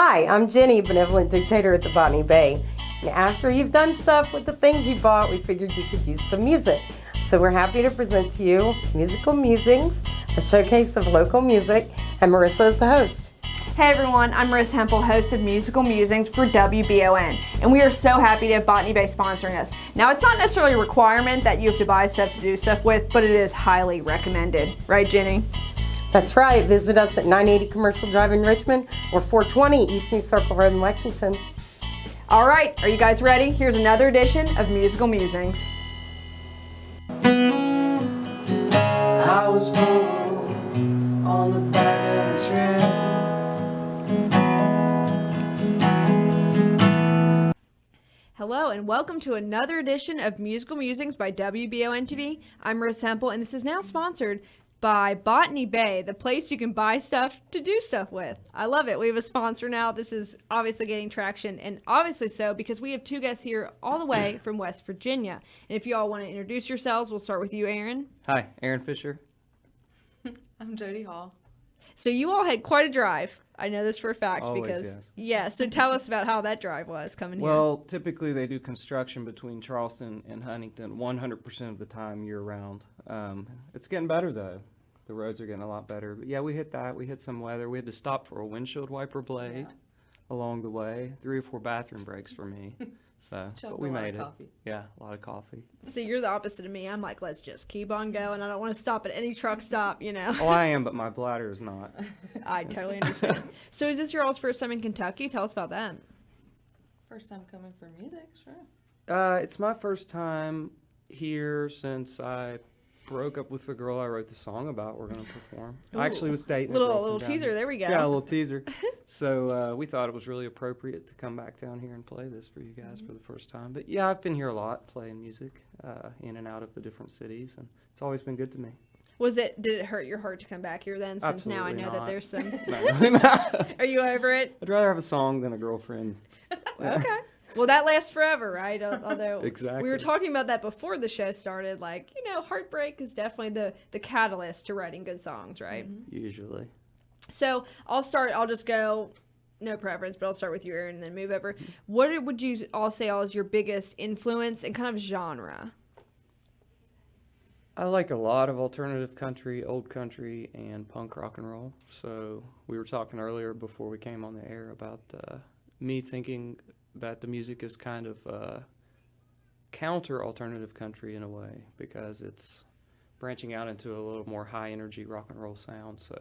Hi, I'm Jenny, benevolent dictator at the Botany Bay. And after you've done stuff with the things you bought, we figured you could use some music. So we're happy to present to you Musical Musings, a showcase of local music, and Marisa is the host. Hey everyone, I'm Marisa Hempel, host of Musical Musings for WBON, and we are so happy to have Botany Bay sponsoring us. Now, it's not necessarily a requirement that you have to buy stuff to do stuff with, but it is highly recommended. Right, Jenny? That's right. Visit us at 980 Commercial Drive in Richmond or 420 East New Circle Road in Lexington. All right, are you guys ready? Here's another edition of Musical Musings. I was born on the back of the train. Hello and welcome to another edition of Musical Musings by WBON TV. I'm Marisa Hempel, and this is now sponsored by Botany Bay, the place you can buy stuff to do stuff with. I love it. We have a sponsor now. This is obviously getting traction, and obviously so because we have two guests here all the way from West Virginia. And if you all want to introduce yourselves, we'll start with you, Aaron. Hi, Aaron Fisher. I'm Jody Hall. So you all had quite a drive. I know this for a fact. Always, because yes. Yeah, so tell us about how that drive was coming here. Well, typically they do construction between Charleston and Huntington 100% of the time year round. It's getting better though. The roads are getting a lot better. But yeah, we hit that. We hit some weather. We had to stop for a windshield wiper blade along the way. 3 or 4 bathroom breaks for me. So, but we made it. Coffee. Yeah, a lot of coffee. So you're the opposite of me. I'm like, let's just keep on going. I don't want to stop at any truck stop, you know. Oh, I am, but my bladder is not. I totally understand. So is this your all's first time in Kentucky? Tell us about that. First time coming for music, sure. It's my first time here since I broke up with the girl I wrote the song about we're going to perform. Ooh. I actually was dating a Little girl from down teaser. here. There we go. Yeah, a little teaser. So we thought it was really appropriate to come back down here and play this for you guys for the first time. But yeah, I've been here a lot playing music in and out of the different cities, and it's always been good to me. Did it hurt your heart to come back here then? Since now I Absolutely know not. that there's some. No. Are you over it? I'd rather have a song than a girlfriend. Okay. Well, that lasts forever, right? Although Exactly. we were talking about that before the show started. Like, you know, heartbreak is definitely the catalyst to writing good songs, right? Mm-hmm. Usually. So I'll just go, no preference, but I'll start with you, Aaron, and then move over. What would you all say is your biggest influence and kind of genre? I like a lot of alternative country, old country, and punk rock and roll. So we were talking earlier before we came on the air about me thinking that the music is kind of counter alternative country in a way because it's branching out into a little more high energy rock and roll sound. So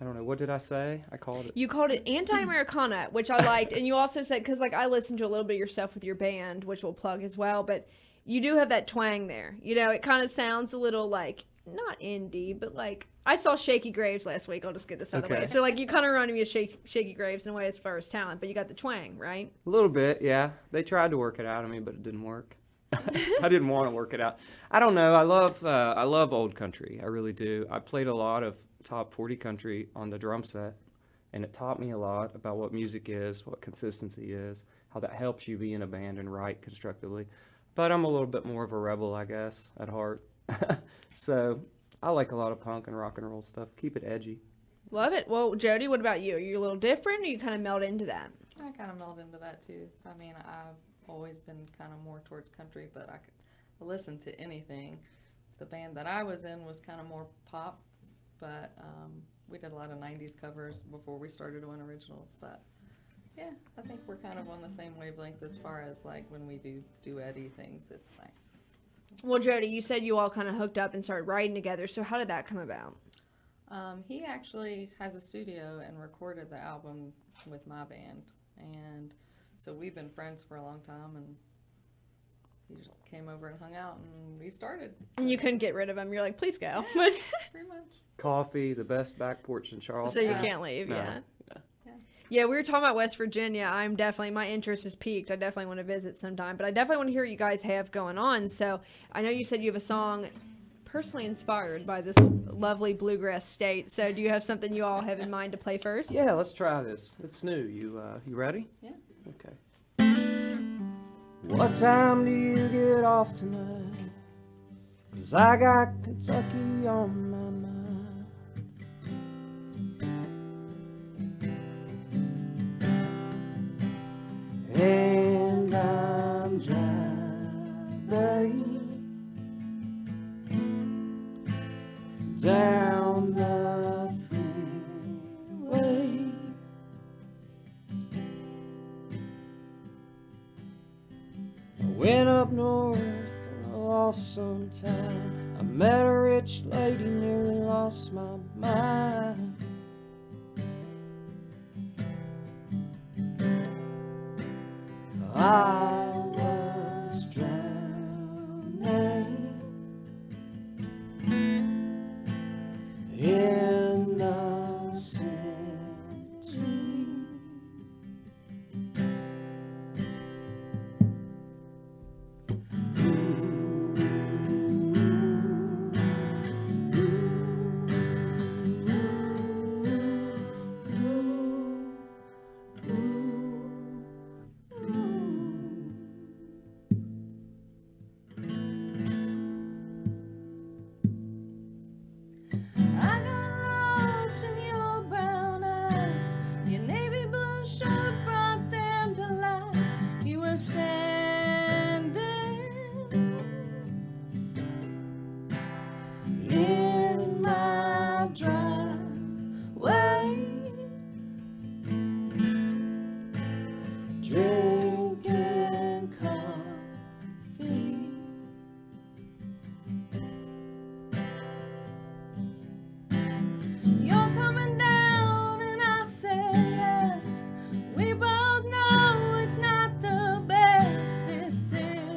I don't know, what did I say? I called it. You called it anti-Americana, which I liked, and you also said, because like I listened to a little bit of your stuff with your band, which we'll plug as well, but you do have that twang there. You know, it kind of sounds a little like, not indie, but like, I saw Shaky Graves last week. I'll just get this out of the way. So like, you kind of reminded me of Shaky Graves in a way as far as talent, but you got the twang, right? A little bit, yeah. They tried to work it out of me, but it didn't work. I didn't want to work it out. I don't know. I love old country. I really do. I played a lot of top 40 country on the drum set, and it taught me a lot about what music is, what consistency is, how that helps you be in a band and write constructively. But I'm a little bit more of a rebel, I guess, at heart. So I like a lot of punk and rock and roll stuff. Keep it edgy. Love it. Well, Jody, what about you? Are you a little different, or you kind of meld into that? I kind of meld into that too. I mean, I've always been kind of more towards country, but I could listen to anything. The band that I was in was kind of more pop, but we did a lot of 90s covers before we started doing originals. But yeah, I think we're kind of on the same wavelength as far as like when we do duet-y things, it's nice. Well, Jody, you said you all kind of hooked up and started writing together, so how did that come about? He actually has a studio and recorded the album with my band, and so we've been friends for a long time, and he just came over and hung out, and we started. And you couldn't get rid of him. You're like, please go. Yeah, pretty much. Coffee, the best back porch in Charleston. So you Yeah. can't leave, No. yeah. Yeah. Yeah, we were talking about West Virginia. My interest is peaked. I definitely want to visit sometime, but I definitely want to hear what you guys have going on. So I know you said you have a song personally inspired by this lovely bluegrass state. So do you have something you all have in mind to play first? Yeah, let's try this. It's new. You ready? Yeah. Okay. What time do you get off tonight? 'Cause I got Kentucky on my mind. Went up north and I lost some time. I met a rich lady, nearly lost my mind. I was drowning in the city. I got lost in your brown eyes. Your navy blue shirt brought them to life. You were standing in my driveway, drinking coffee. You're coming down and I say yes. We both know it's not the best decision,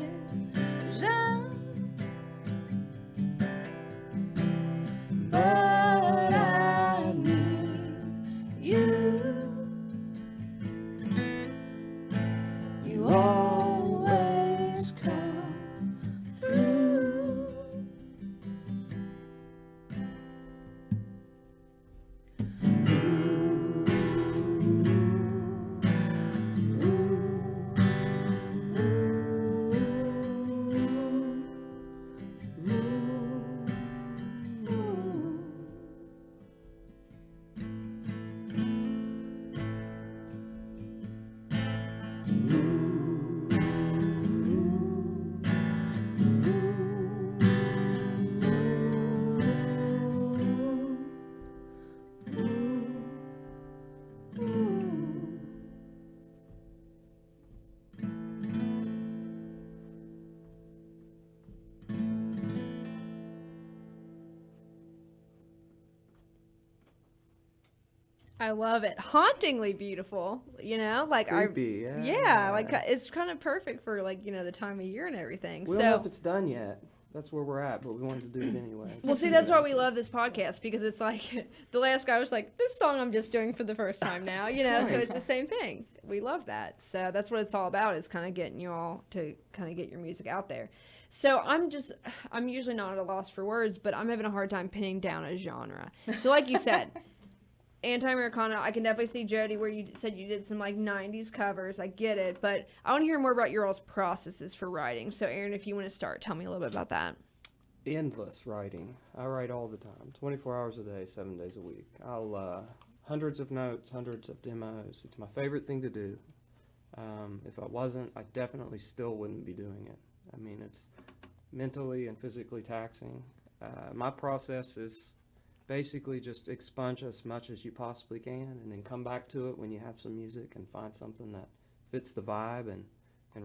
but I need you. You always come through. I love it. Hauntingly beautiful, you know? Like Creepy, yeah. Yeah, like it's kind of perfect for like, you know, the time of year and everything. We don't know if it's done yet. That's where we're at, but we wanted to do it anyway. Well, see, that's why we love this podcast, because it's like the last guy was like, this song I'm just doing for the first time now, you know, so it's the same thing. We love that. So that's what it's all about, is kind of getting you all to kind of get your music out there. So I'm usually not at a loss for words, but I'm having a hard time pinning down a genre. So like you said, anti-Americana, I can definitely see, Jody, where you said you did some like 90s covers. I get it, but I want to hear more about your all's processes for writing. So Aaron, if you want to start, tell me a little bit about that. Endless writing. I write all the time, 24 hours a day, 7 days a week. I'll hundreds of notes, hundreds of demos. It's my favorite thing to do. If I wasn't, I definitely still wouldn't be doing it. I mean, it's mentally and physically taxing. My process is basically just expunge as much as you possibly can, and then come back to it when you have some music and find something that fits the vibe and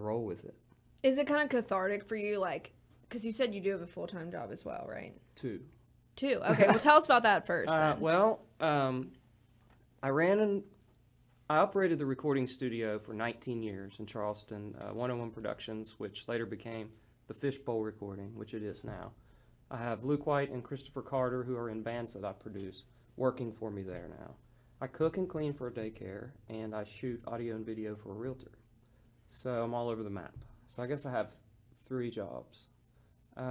roll with it. Is it kind of cathartic for you, like, because you said you do have a full-time job as well, right? Two. Okay, well, tell us about that first. I operated the recording studio for 19 years in Charleston, 101 Productions, which later became the Fishbowl Recording, which it is now. I have Luke White and Christopher Carter, who are in bands that I produce, working for me there now. I cook and clean for a daycare, and I shoot audio and video for a realtor. So I'm all over the map. So I guess I have 3 jobs. But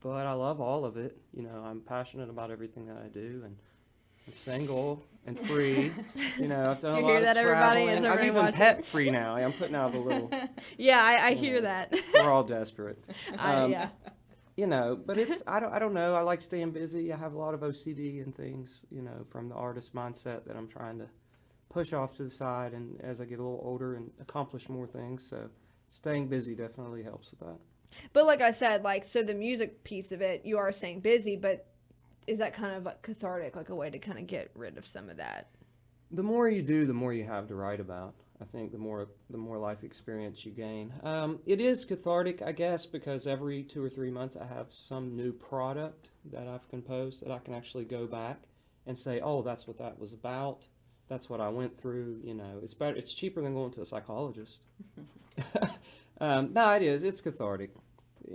I love all of it. You know, I'm passionate about everything that I do, and I'm single and free. You know, I've done Did a you lot hear of that, everybody? traveling. Is I'm everybody even watching? pet free now. I'm putting out a little. Yeah, I hear that. We're all desperate. Yeah. You know, but it's I don't know. I like staying busy. I have a lot of OCD and things, you know, from the artist mindset that I'm trying to push off to the side, and as I get a little older and accomplish more things. So staying busy definitely helps with that. But like I said, like, so the music piece of it, you are staying busy, but is that kind of like cathartic, like a way to kind of get rid of some of that? The more you do, the more you have to write about. I think the more life experience you gain. It is cathartic, I guess, because every 2 or 3 months I have some new product that I've composed that I can actually go back and say, oh, that's what that was about. That's what I went through. You know, it's better. It's cheaper than going to a psychologist. No, it is. It's cathartic,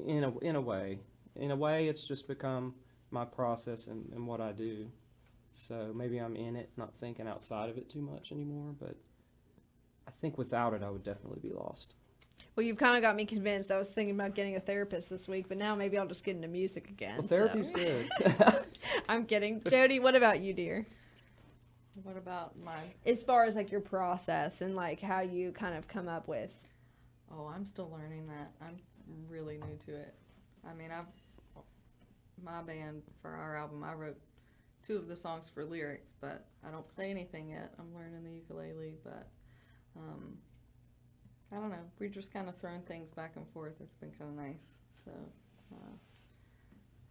in a way. In a way, it's just become my process and what I do. So maybe I'm in it, not thinking outside of it too much anymore. But I think without it, I would definitely be lost. Well, you've kind of got me convinced. I was thinking about getting a therapist this week, but now maybe I'll just get into music again. Well, therapy's good. I'm kidding. Jody, what about you, dear? What about mine? As far as like your process and like how you kind of come up with. Oh, I'm still learning that. I'm really new to it. I mean, my band, for our album, I wrote 2 of the songs for lyrics, but I don't play anything yet. I'm learning the ukulele, but I don't know. We're just kind of throwing things back and forth. It's been kind of nice. So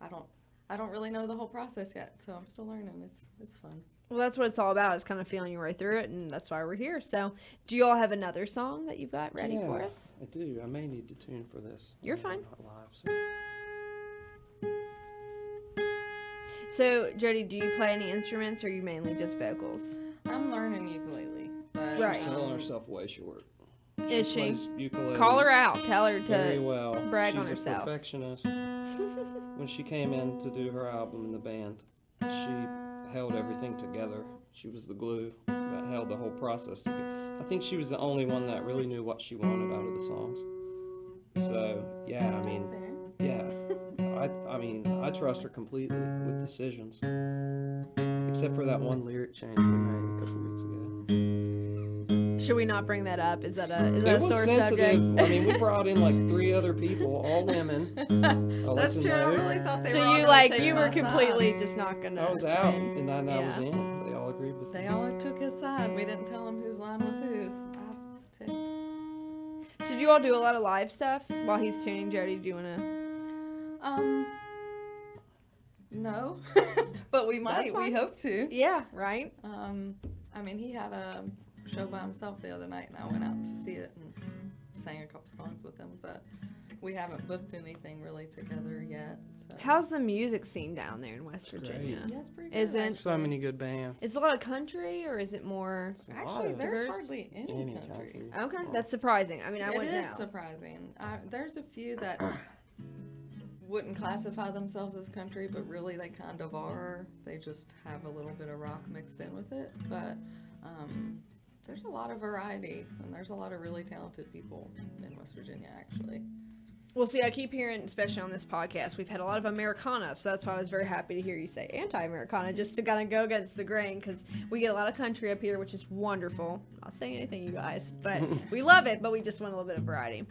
I don't really know the whole process yet, so I'm still learning. It's fun. Well, that's what it's all about, is kind of feeling your way through it, and that's why we're here. So do you all have another song that you've got ready for us? I do. I may need to tune for this. You're fine. Not live, so. So, Jody, do you play any instruments, or are you mainly just vocals? I'm learning ukulele, but Right. She's selling herself way short. Is she? Plays ukulele Call her out. Tell her very to well. brag She's on herself. a perfectionist. When she came in to do her album in the band, she held everything together. She was the glue that held the whole process together. I think she was the only one that really knew what she wanted out of the songs. So, yeah, I mean, yeah. I mean, I trust her completely with decisions. Except for that one lyric change we made a couple weeks ago. Should we not bring that up? Is that a It was sore sensitive. subject? I mean, we brought in like 3 other people, all women. That's true. I really thought they were all So gonna take you my were side. completely just not gonna. I was out, and then I was Yeah. in. They all agreed with They me. all took his side. We didn't tell him whose line was whose. I was ticked. So do you all do a lot of live stuff while he's tuning? Jody, do you wanna? No, but we might. That's fine. We hope to. Yeah, right. I mean, he had a show by himself the other night, and I went out to see it and sang a couple songs with him. But we haven't booked anything really together yet. So. How's the music scene down there in West It's Virginia? Yeah, it's pretty good. Is it- actually. So many good bands. Is it a lot of country, or is it more? It's a lot Actually, of there's diverse. hardly any country. Okay, Oh. that's surprising. I mean, I It wouldn't is know. surprising. There's a few that wouldn't classify themselves as country, but really they kind of are. They just have a little bit of rock mixed in with it. But there's a lot of variety, and there's a lot of really talented people in West Virginia, actually. Well, see, I keep hearing, especially on this podcast, we've had a lot of Americana, so that's why I was very happy to hear you say anti-Americana, just to kind of go against the grain, because we get a lot of country up here, which is wonderful. Not saying anything, you guys, but we love it, but we just want a little bit of variety.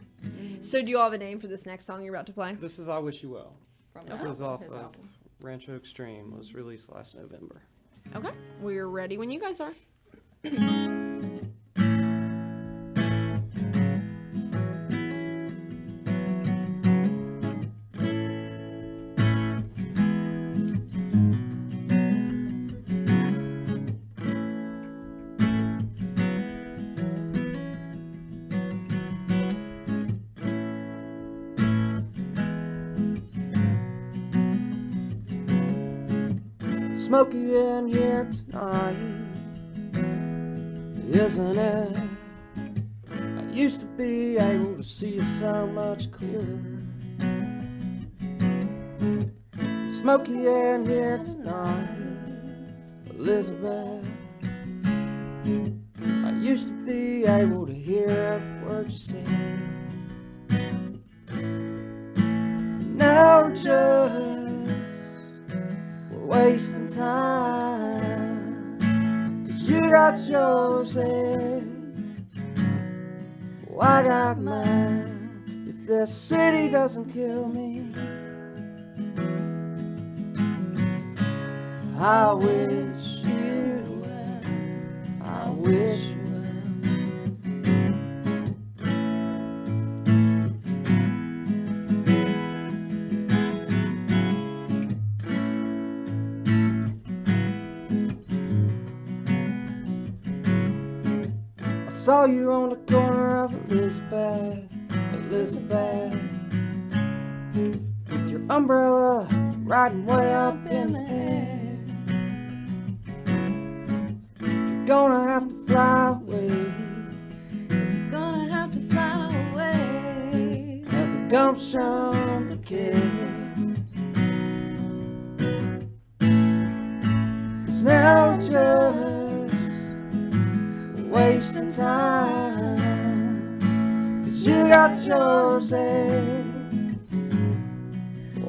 So do you all have a name for this next song you're about to play? This is I Wish You Well. From This his is off album. of Rancho Extreme. It was released last November. Okay, we're ready when you guys are. Smoky in here tonight, isn't it? I used to be able to see you so much clearer. Smoky in here tonight, Elizabeth. I used to be able to hear every word you said. Now we're we're wasting time, 'cause you got yours and well, I got mine. If this city doesn't kill me, I wish you well, I wish you well. I saw you on the corner of Elizabeth, with your umbrella riding way up in the air. If you're gonna have to fly away, Gonna have to fly away. have the gumption to care. 'Cause now we're just wasting time. 'Cause you got yours, well,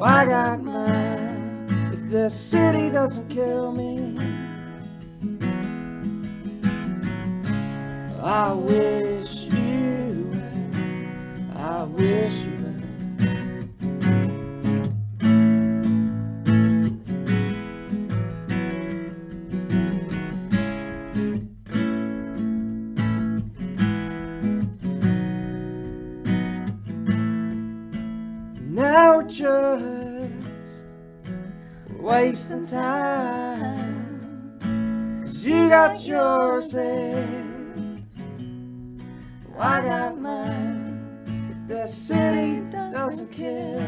I got mine. If the city doesn't kill me, I wish you well. I wish you well. Now we're just wasting time. 'Cause you got yours, well, I got mine. If the city doesn't kill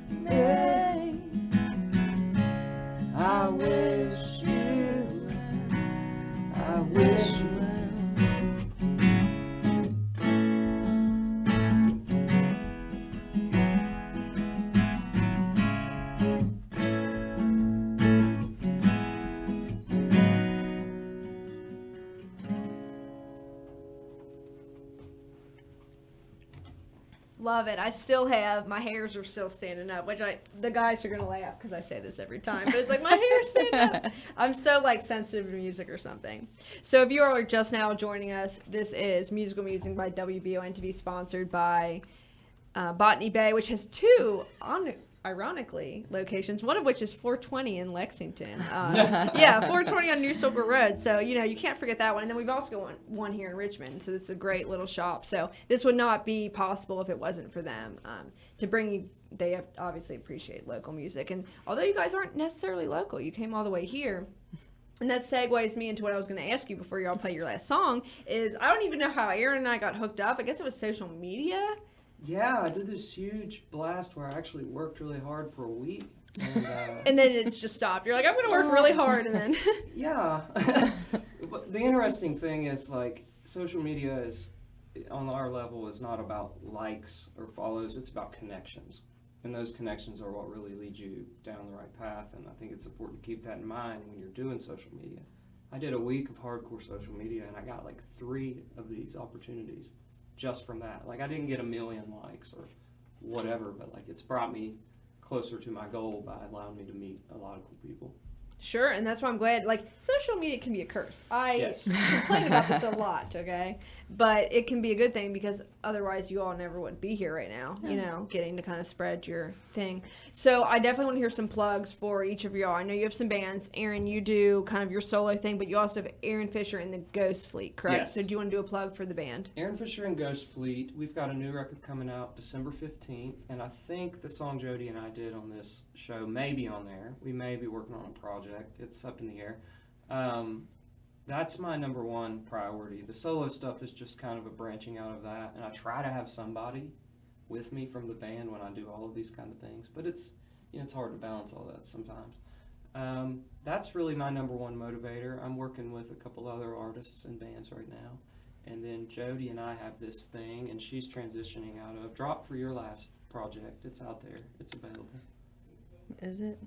me, I wish you well. I wish you well. Love it. I still have, my hairs are still standing up, which the guys are going to laugh because I say this every time, but it's like my hair's standing up. I'm so like sensitive to music or something. So if you are just now joining us, this is Musical Musings by WBON-TV, sponsored by Botany Bay, which has two, ironically, locations, one of which is 420 in Lexington. 420 on New Silver Road. So, you can't forget that one. And then we've also got one here in Richmond. So it's a great little shop. So this would not be possible if it wasn't for them to bring you. They obviously appreciate local music. And although you guys aren't necessarily local, you came all the way here. And that segues me into what I was going to ask you before y'all play your last song is I don't even know how Aaron and I got hooked up. I guess it was social media. Yeah, I did this huge blast where I actually worked really hard for a week. And, And then it's just stopped. You're like, I'm going to work really hard. And then. Yeah. But the interesting thing is, like, social media is, on our level, is not about likes or follows. It's about connections. And those connections are what really lead you down the right path. And I think it's important to keep that in mind when you're doing social media. I did a week of hardcore social media, and I got like 3 of these opportunities just from that. Like, I didn't get 1 million likes or whatever, but like it's brought me closer to my goal by allowing me to meet a lot of cool people. Sure, and that's why I'm glad. Like, social media can be a curse. Yes. Complain about this a lot, okay? But it can be a good thing because otherwise you all never would be here right now, getting to kind of spread your thing. So I definitely want to hear some plugs for each of y'all. I know you have some bands. Aaron, you do kind of your solo thing, but you also have Aaron Fisher and the Ghost Fleet, correct? Yes. So do you want to do a plug for the band? Aaron Fisher and Ghost Fleet, we've got a new record coming out December 15th, and I think the song Jody and I did on this show may be on there. We may be working on a project. It's up in the air. That's my number one priority. The solo stuff is just kind of a branching out of that, and I try to have somebody with me from the band when I do all of these kind of things, but it's hard to balance all that sometimes. That's really my number one motivator. I'm working with a couple other artists and bands right now, and then Jody and I have this thing, and she's transitioning out of Drop for Your Last project. It's out there. It's available. Is it?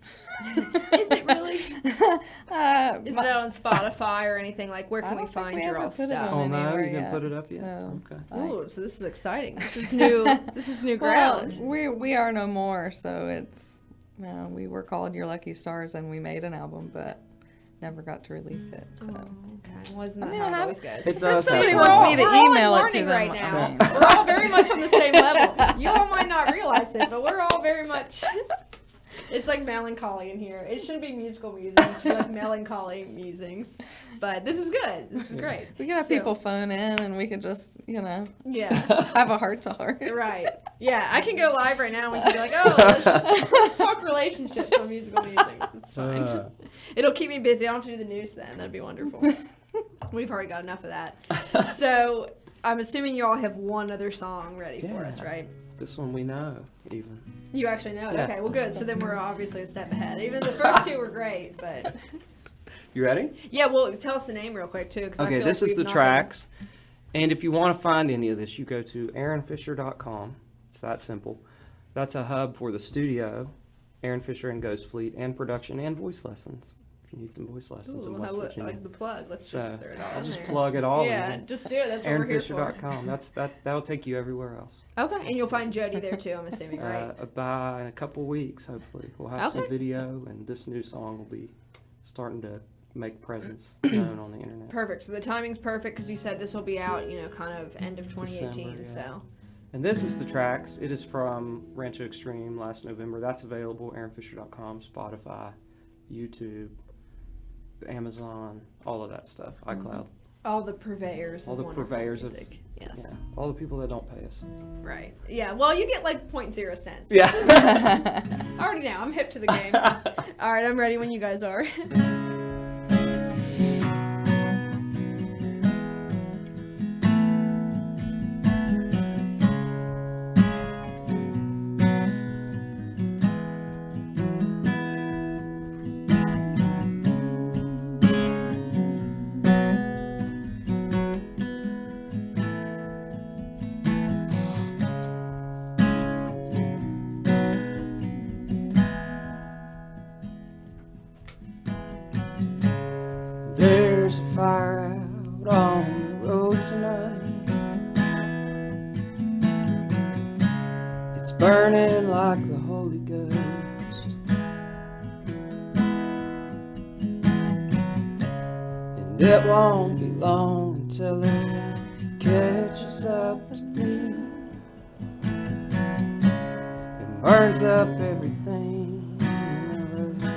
Is it really? Is it on Spotify or anything? Like, where can we find your all stuff? Oh, no, anywhere you didn't yet, put it up yet? so, Okay. Ooh, so this is exciting. This is new. This is new Well, ground. we are no more, so it's we were called Your Lucky Stars, and we made an album, but never got to release it. So Okay, wasn't that I mean, how I it have- always goes? It does. somebody have- wants me to We're all email it to learning them, right I now. mean. We're all very much on the same level. You all might not realize it, but we're all very much. It's like melancholy in here. It shouldn't be musical musings. It should be like melancholy musings. But this is good. This is great. we can have So- people phone in, and we can just Yeah. have a heart to heart. Right. Yeah, I can go live right now and we can be like, oh, let's talk relationships on musical musings. It's fine. It'll keep me busy. I don't have to do the news then. That'd be wonderful. We've already got enough of that. So I'm assuming you all have one other song ready for us, Yeah. right? This one we know, even. You actually know it. Yeah. Okay, well, good. So then we're obviously a step ahead. Even the first two were great, but You ready? yeah. Well, tell us the name real quick too. 'Cause I Okay, feel this like is we've the not tracks. And if you want to find any of this, you go to aaronfisher.com. It's that simple. That's a hub for the studio, Aaron Fisher and Ghost Fleet, and production and voice lessons. If you need some voice Been, lessons ooh, in we'll West have Virginia. like the plug. Let's So just throw it all I'll in just there. plug it all Yeah, in. just do it. That's what we're here for. Aaronfisher.com. That'll take you everywhere else. Okay, and you'll find Jody there too. I'm assuming, right? By in a couple weeks, hopefully, we'll have some Okay. video, and this new song will be starting to make presence known on the internet. Perfect. So the timing's perfect because you said this will be out, kind of end of 2018. December, yeah. So And this is the tracks. It is from Rancho Extreme last November. That's available, aaronfisher.com, Spotify, YouTube, Amazon, all of that stuff, iCloud. all the purveyors. All of the wonderful purveyors of- music. Yes. Yeah, all the people that don't pay us. Right. Yeah. Well, you get like 0.0 cents. Yeah. Already now, I'm hip to the game. All right, I'm ready when you guys are. There's a fire out on the road tonight. It's burning like the Holy Ghost. And it won't be long until it catches up to me. It burns up everything in the road.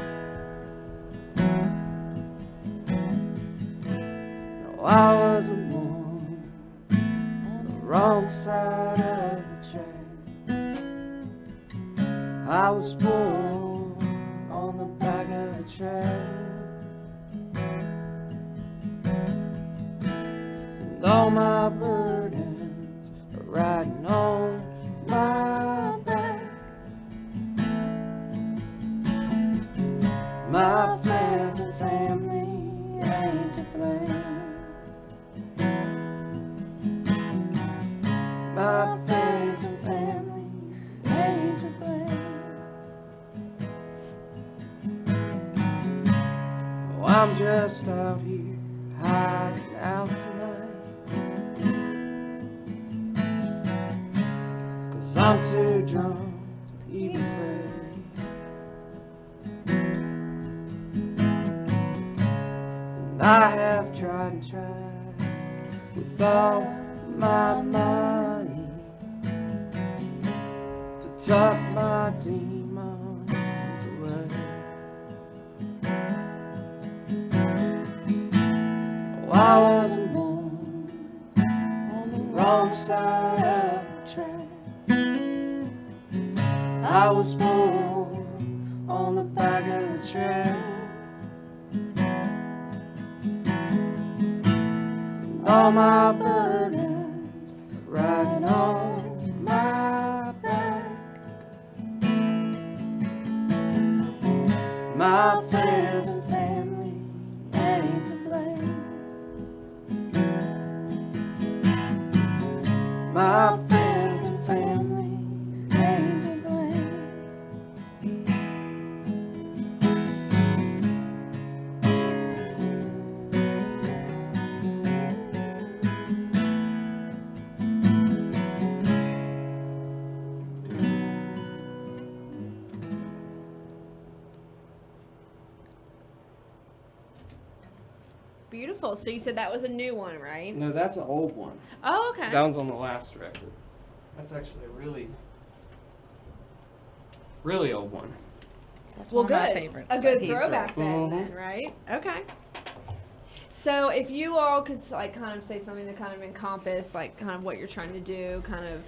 I wasn't born on the wrong side of the track. I was born on the back of the track. And all my burdens are riding on my back. My friends and family ain't to blame. My friends and family ain't to blame. Oh, I'm just out here hiding out tonight, 'cause I'm too drunk to even pray. And I have tried and tried with all my mind to tuck my demons away. Oh, I wasn't born on the wrong side of the tracks. I was born on the back of the track. All my burdens riding on my back. My friends and family ain't to blame. My friends and family ain't to blame. Beautiful. So you said that was a new one, right? No, that's an old one. Oh, okay. That one's on the last record. That's actually a really old one. That's Well, one of my good. favorites. A that good he's throwback written. then, right? Okay. So if you all could like kind of say something to kind of encompass like kind of what you're trying to do, kind of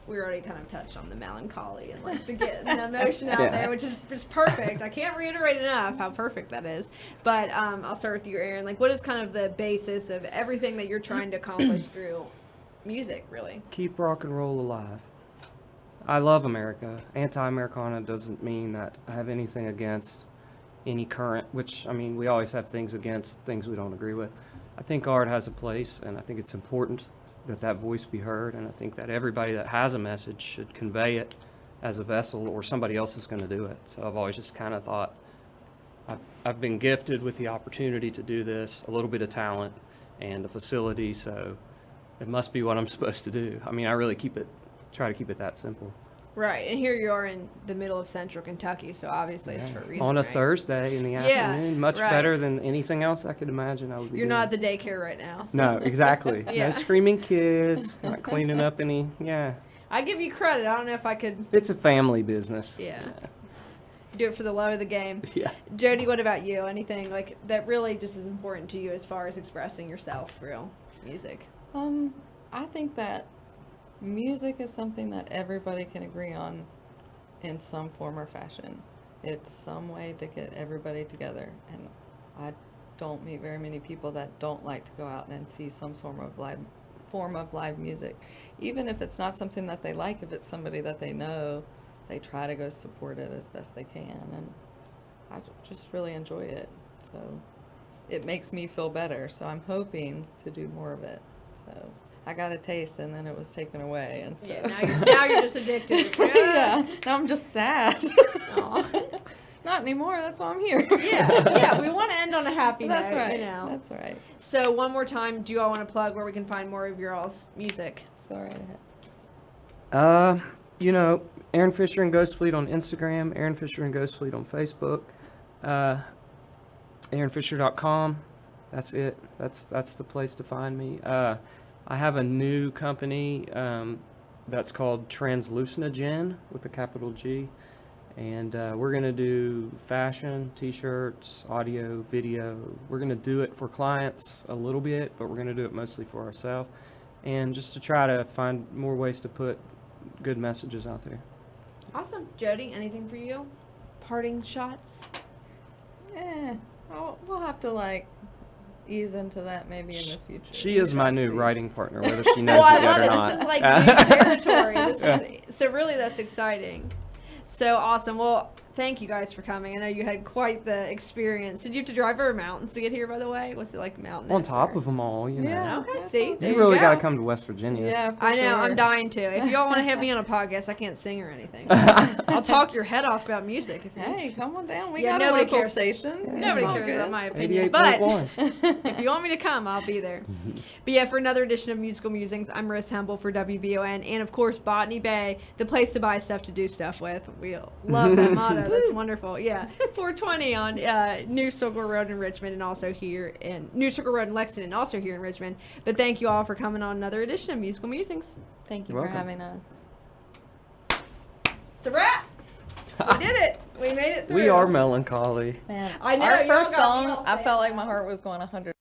we already kind of touched on the melancholy and like the emotion out Yeah. there, which is just perfect. I can't reiterate enough how perfect that is. But I'll start with you, Aaron. Like, what is kind of the basis of everything that you're trying to accomplish through music, really? Keep rock and roll alive. I love America. Anti-Americana doesn't mean that I have anything against any current, which, I mean, we always have things against things we don't agree with. I think art has a place, and I think it's important that that voice be heard, and I think that everybody that has a message should convey it as a vessel, or somebody else is going to do it. So I've always just kind of thought, I've been gifted with the opportunity to do this, a little bit of talent, and a facility, so it must be what I'm supposed to do. I mean, I really try to keep it that simple. Right, and here you are in the middle of central Kentucky, so obviously it's for a reason, On a right? Thursday in the Yeah, afternoon, much right. better than anything else I could imagine I would be You're doing. not at the daycare right now. so- No, exactly. Yeah. No screaming kids, not cleaning up any, I give you credit. I don't know if I could It's a family business. Yeah. do it for the love of the game. Yeah. Jody, what about you? Anything like that really just is important to you as far as expressing yourself through music? I think that music is something that everybody can agree on in some form or fashion. It's some way to get everybody together, and I don't meet very many people that don't like to go out and see some form of live music. Even if it's not something that they like, if it's somebody that they know, they try to go support it as best they can, and I just really enjoy it. So it makes me feel better, so I'm hoping to do more of it. So I got a taste, and then it was taken away, and so Yeah, now you're just addicted. yeah, now I'm just sad. Aw. Not anymore. That's why I'm here. Yeah, we want to end on a happy That's note, right. you know. That's right. So one more time, do you all want to plug where we can find more of your all's music? Go right ahead. Aaron Fisher and Ghost Fleet on Instagram, Aaron Fisher and Ghost Fleet on Facebook, AaronFisher.com. That's it. That's the place to find me. I have a new company that's called Translucinogen with a capital G, and we're gonna do fashion, T-shirts, audio, video. We're gonna do it for clients a little bit, but we're gonna do it mostly for ourselves, and just to try to find more ways to put good messages out there. Awesome. Jody, anything for you? Parting shots? We'll have to ease into that maybe in the future. She is my We'll new see. writing partner, whether she knows I it yet love or it. not. This is like new territory. So really that's exciting. So awesome. Well, thank you guys for coming. I know you had quite the experience. Did you have to drive over mountains to get here, by the way? What's it like mountainous? On top of them all, you know. Yeah. Okay, Yeah, see? so- There You really go. got to come to West Virginia. Yeah, for I know, sure. I'm dying to. If y'all want to hit me on a podcast, I can't sing or anything. I'll talk your head off about music. If you Hey, come on down. We Yeah, got a nobody local cares. station. Nobody It's all cares good. about my opinion. But 88.1. if you want me to come, I'll be there. But yeah, for another edition of Musical Musings, I'm Marisa Hempel for WBON. And of course, Botany Bay, the place to buy stuff to do stuff with. We love that motto. That's wonderful. Yeah. 420 on New Circle Road in Richmond, and also here in New Circle Road in Lexington, and also here in Richmond. But thank you all for coming on another edition of Musical Musings. Thank you You're for welcome. having us. It's a wrap. We did it. We made it through. We are melancholy. Man, I know, our you all first got me song, all I sad. felt like my heart was going 100.